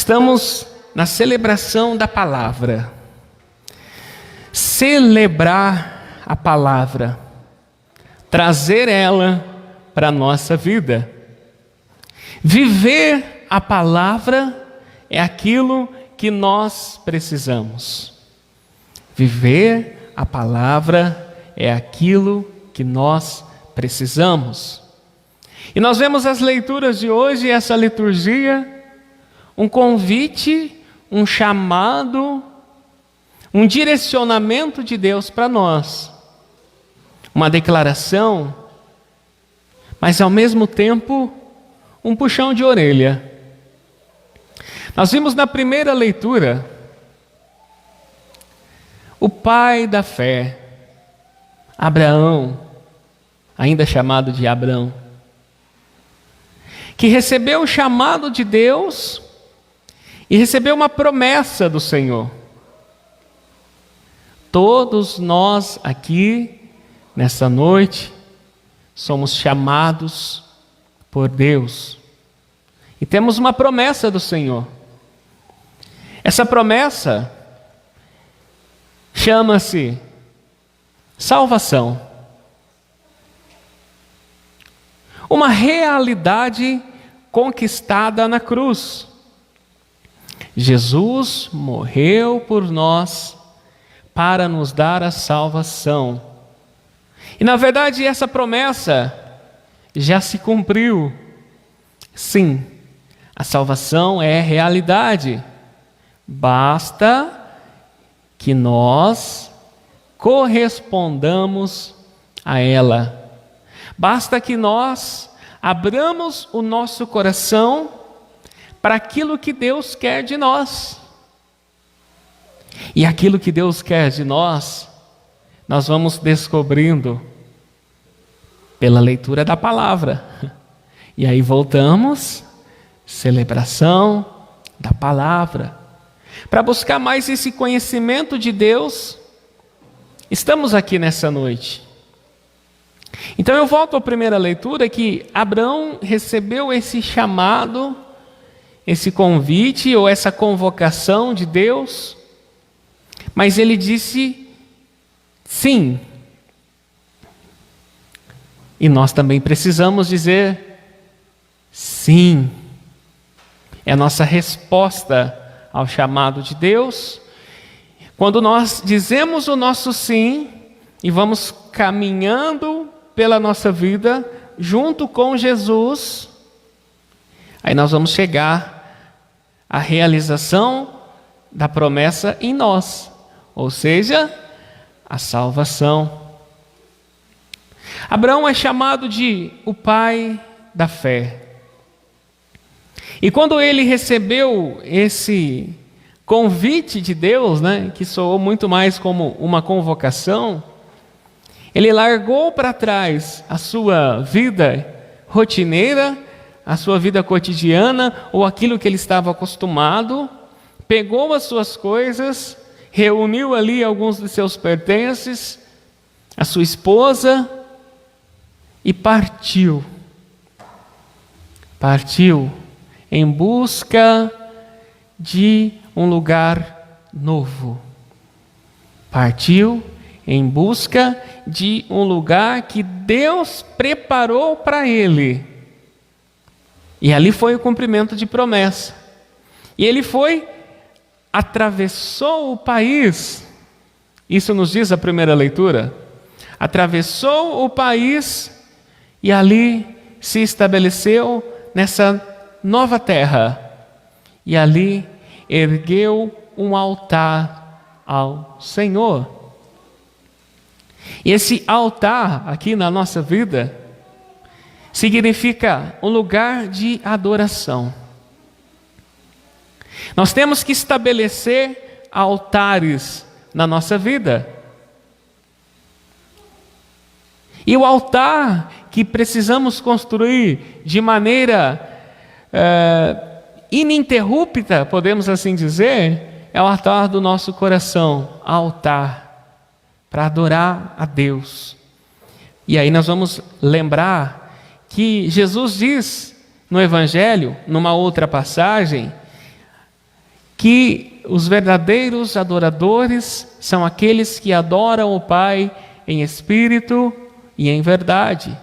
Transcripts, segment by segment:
Estamos na celebração da palavra. Celebrar a palavra, trazer ela para a nossa vida. Viver a palavra é aquilo que nós precisamos. Viver a palavra é aquilo que nós precisamos. E nós vemos as leituras de hoje, essa liturgia, um convite, um chamado, um direcionamento de Deus para nós. Uma declaração, mas ao mesmo tempo, um puxão de orelha. Nós vimos na primeira leitura, o pai da fé, Abraão, ainda chamado de Abrão, que recebeu o chamado de Deus e recebeu uma promessa do Senhor. Todos nós aqui, nessa noite, somos chamados por Deus. E temos uma promessa do Senhor. Essa promessa chama-se salvação. Uma realidade conquistada na cruz. Jesus morreu por nós para nos dar a salvação. E na verdade essa promessa já se cumpriu. Sim, a salvação é realidade. Basta que nós correspondamos a ela. Basta que nós abramos o nosso coração para aquilo que Deus quer de nós. E aquilo que Deus quer de nós, nós vamos descobrindo pela leitura da palavra. E aí voltamos, celebração da palavra. Para buscar mais esse conhecimento de Deus, estamos aqui nessa noite. Então eu volto à primeira leitura, que Abraão recebeu esse chamado, esse convite ou essa convocação de Deus, mas ele disse sim. E nós também precisamos dizer sim. É a nossa resposta ao chamado de Deus. Quando nós dizemos o nosso sim e vamos caminhando pela nossa vida junto com Jesus, aí nós vamos chegar à realização da promessa em nós, ou seja, a salvação. Abraão é chamado de o pai da fé. E quando ele recebeu esse convite de Deus, que soou muito mais como uma convocação, ele largou para trás a sua vida rotineira, a sua vida cotidiana, ou aquilo que ele estava acostumado, pegou as suas coisas, reuniu ali alguns de seus pertences, a sua esposa, e partiu. Partiu em busca de um lugar novo. Partiu em busca de um lugar que Deus preparou para ele. E ali foi o cumprimento de promessa. E ele atravessou o país. Isso nos diz a primeira leitura. Atravessou o país e ali se estabeleceu nessa nova terra. E ali ergueu um altar ao Senhor. E esse altar aqui na nossa vida significa um lugar de adoração. Nós temos que estabelecer altares na nossa vida. E o altar que precisamos construir de maneira ininterrupta, podemos assim dizer, é o altar do nosso coração, altar, para adorar a Deus. E aí nós vamos lembrar que Jesus diz no Evangelho, numa outra passagem, que os verdadeiros adoradores são aqueles que adoram o Pai em espírito e em verdade.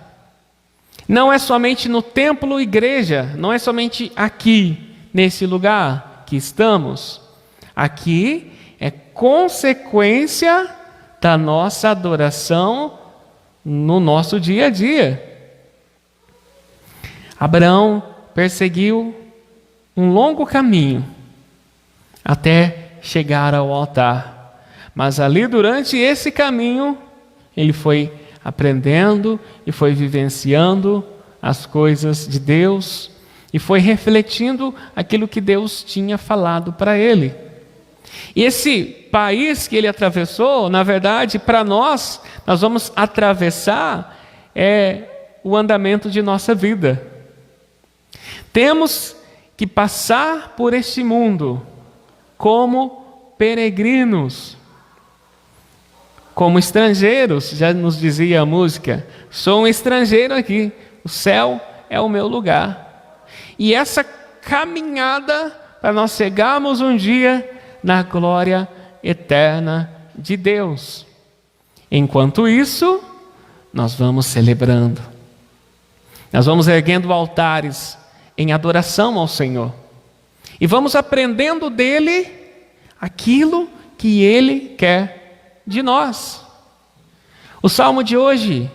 Não é somente no templo igreja, não é somente aqui, nesse lugar que estamos. Aqui é consequência da nossa adoração no nosso dia a dia. Abraão perseguiu um longo caminho até chegar ao altar. Mas ali, durante esse caminho, ele foi aprendendo e foi vivenciando as coisas de Deus e foi refletindo aquilo que Deus tinha falado para ele. E esse país que ele atravessou, na verdade, para nós vamos atravessar o andamento de nossa vida. Temos que passar por este mundo como peregrinos, como estrangeiros. Já nos dizia a música: sou um estrangeiro aqui, o céu é o meu lugar. E essa caminhada para nós chegarmos um dia na glória eterna de Deus. Enquanto isso, nós vamos celebrando, nós vamos erguendo altares em adoração ao Senhor e vamos aprendendo dele aquilo que ele quer de nós. O salmo de hoje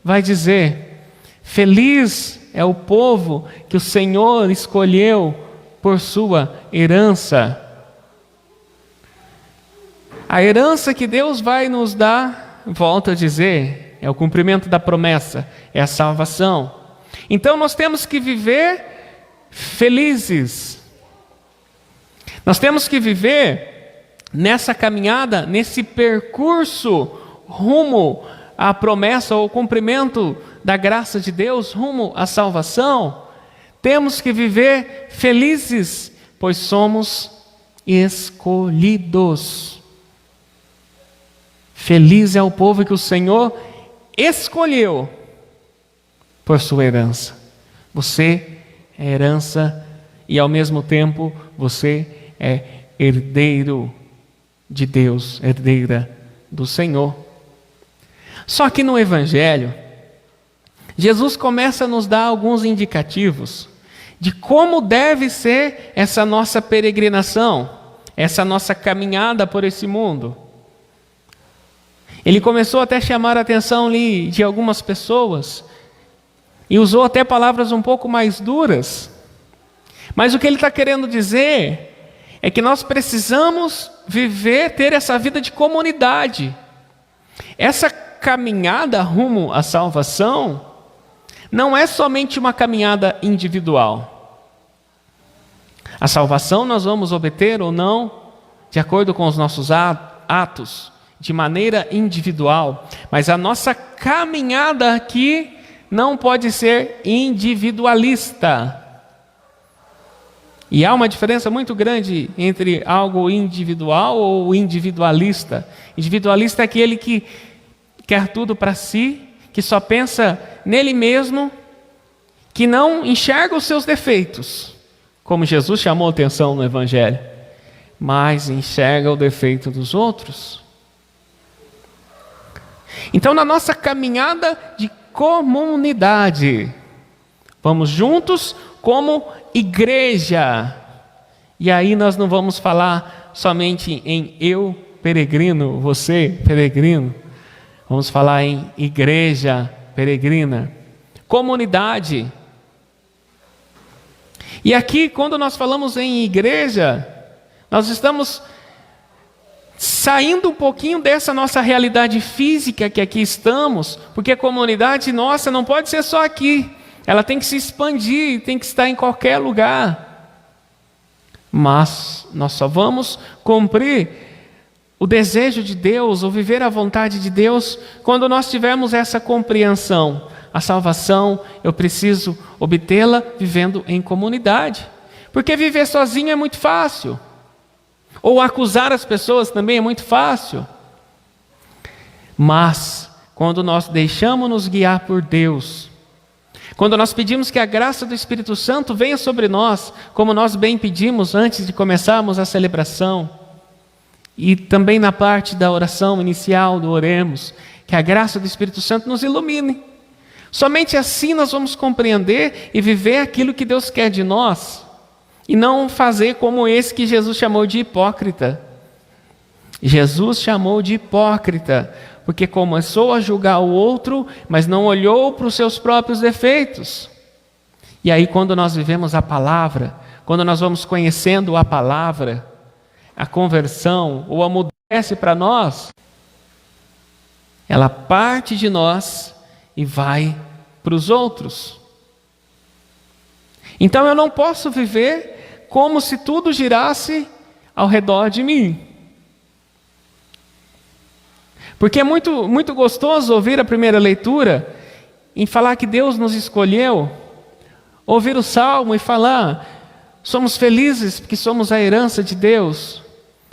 vai dizer: feliz é o povo que o Senhor escolheu por sua herança. A herança que Deus vai nos dar, volto a dizer, é o cumprimento da promessa, é a salvação. Então nós temos que viver felizes. Nós temos que viver nessa caminhada, nesse percurso rumo à promessa ou cumprimento da graça de Deus, rumo à salvação. Temos que viver felizes, pois somos escolhidos. Feliz é o povo que o Senhor escolheu por sua herança. Você é herança e ao mesmo tempo você é herdeiro de Deus, herdeira do Senhor. Só que no Evangelho, Jesus começa a nos dar alguns indicativos de como deve ser essa nossa peregrinação, essa nossa caminhada por esse mundo. Ele começou até a chamar a atenção ali de algumas pessoas e usou até palavras um pouco mais duras. Mas o que ele está querendo dizer é que nós precisamos viver, ter essa vida de comunidade. Essa caminhada rumo à salvação não é somente uma caminhada individual. A salvação nós vamos obter ou não de acordo com os nossos atos, de maneira individual, mas a nossa caminhada aqui não pode ser individualista. E há uma diferença muito grande entre algo individual ou individualista. Individualista é aquele que quer tudo para si, que só pensa nele mesmo, que não enxerga os seus defeitos, como Jesus chamou a atenção no Evangelho, mas enxerga o defeito dos outros. Então, na nossa caminhada de comunidade, vamos juntos como igreja. E aí nós não vamos falar somente em eu peregrino, você peregrino. Vamos falar em igreja peregrina, comunidade. E aqui, quando nós falamos em igreja, nós estamos saindo um pouquinho dessa nossa realidade física que aqui estamos, porque a comunidade nossa não pode ser só aqui, ela tem que se expandir, tem que estar em qualquer lugar. Mas nós só vamos cumprir o desejo de Deus, ou viver a vontade de Deus, quando nós tivermos essa compreensão. A salvação, eu preciso obtê-la vivendo em comunidade, porque viver sozinho é muito fácil. Ou acusar as pessoas também é muito fácil. Mas, quando nós deixamos nos guiar por Deus, Quando nós pedimos que a graça do Espírito Santo venha sobre nós, como nós bem pedimos antes de começarmos a celebração, e também na parte da oração inicial do oremos, que a graça do Espírito Santo nos ilumine. Somente assim nós vamos compreender e viver aquilo que Deus quer de nós, e não fazer como esse que Jesus chamou de hipócrita. Jesus chamou de hipócrita, porque começou a julgar o outro, mas não olhou para os seus próprios defeitos. E aí, quando nós vivemos a palavra, quando nós vamos conhecendo a palavra, a conversão ou a mudança para nós, ela parte de nós e vai para os outros. Então eu não posso viver como se tudo girasse ao redor de mim. Porque é muito gostoso ouvir a primeira leitura em falar que Deus nos escolheu, ouvir o Salmo e falar, somos felizes porque somos a herança de Deus,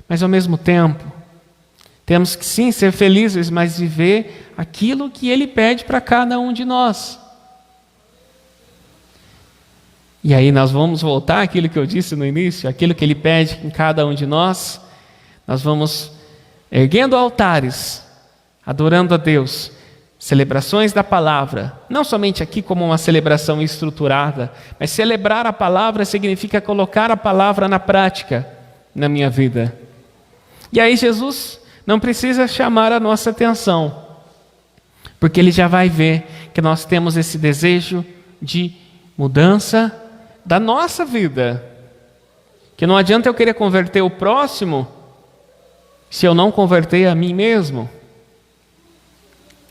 mas ao mesmo tempo, temos que sim ser felizes, mas viver aquilo que Ele pede para cada um de nós. E aí nós vamos voltar àquilo que eu disse no início, aquilo que Ele pede em cada um de nós, nós vamos erguendo altares, adorando a Deus, celebrações da palavra, não somente aqui como uma celebração estruturada, mas celebrar a palavra significa colocar a palavra na prática na minha vida. E aí Jesus não precisa chamar a nossa atenção, porque Ele já vai ver que nós temos esse desejo de mudança da nossa vida, que não adianta eu querer converter o próximo, se eu não converter a mim mesmo.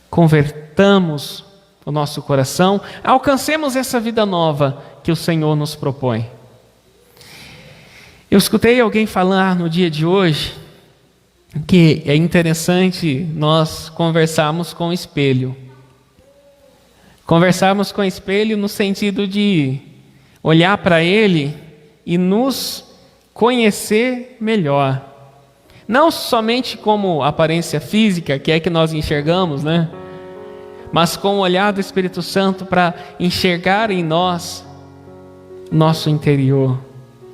Convertamos o nosso coração, alcancemos essa vida nova que o Senhor nos propõe. Eu escutei alguém falar no dia de hoje que é interessante nós conversarmos com o espelho. Conversarmos com o espelho no sentido de olhar para ele e nos conhecer melhor. Não somente como aparência física, que é que nós enxergamos, né? Mas com o olhar do Espírito Santo para enxergar em nós nosso interior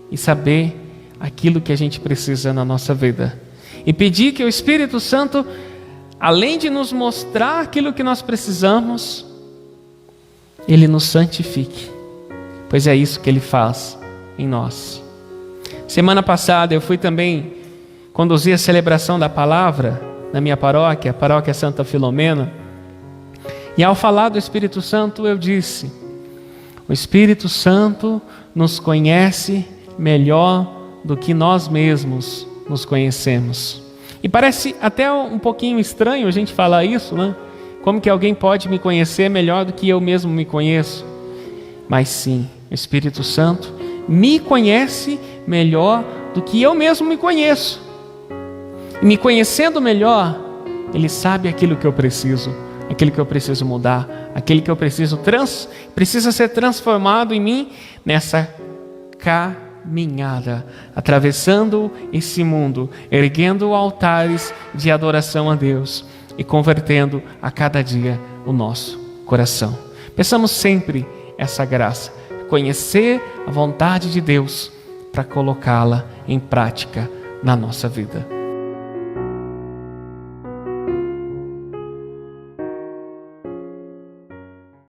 e saber aquilo que a gente precisa na nossa vida. E pedir que o Espírito Santo, além de nos mostrar aquilo que nós precisamos, Ele nos santifique, pois é isso que Ele faz em nós. Semana passada eu fui também conduzir a celebração da palavra na minha paróquia, a paróquia Santa Filomena, e ao falar do Espírito Santo eu disse, o Espírito Santo nos conhece melhor do que nós mesmos nos conhecemos. E parece até um pouquinho estranho a gente falar isso, né? Como que alguém pode me conhecer melhor do que eu mesmo me conheço? Mas sim, o Espírito Santo me conhece melhor do que eu mesmo me conheço. E me conhecendo melhor, Ele sabe aquilo que eu preciso mudar, aquilo que eu precisa ser transformado em mim nessa caminhada, atravessando esse mundo, erguendo altares de adoração a Deus e convertendo a cada dia o nosso coração. Peçamos sempre essa graça, conhecer a vontade de Deus para colocá-la em prática na nossa vida.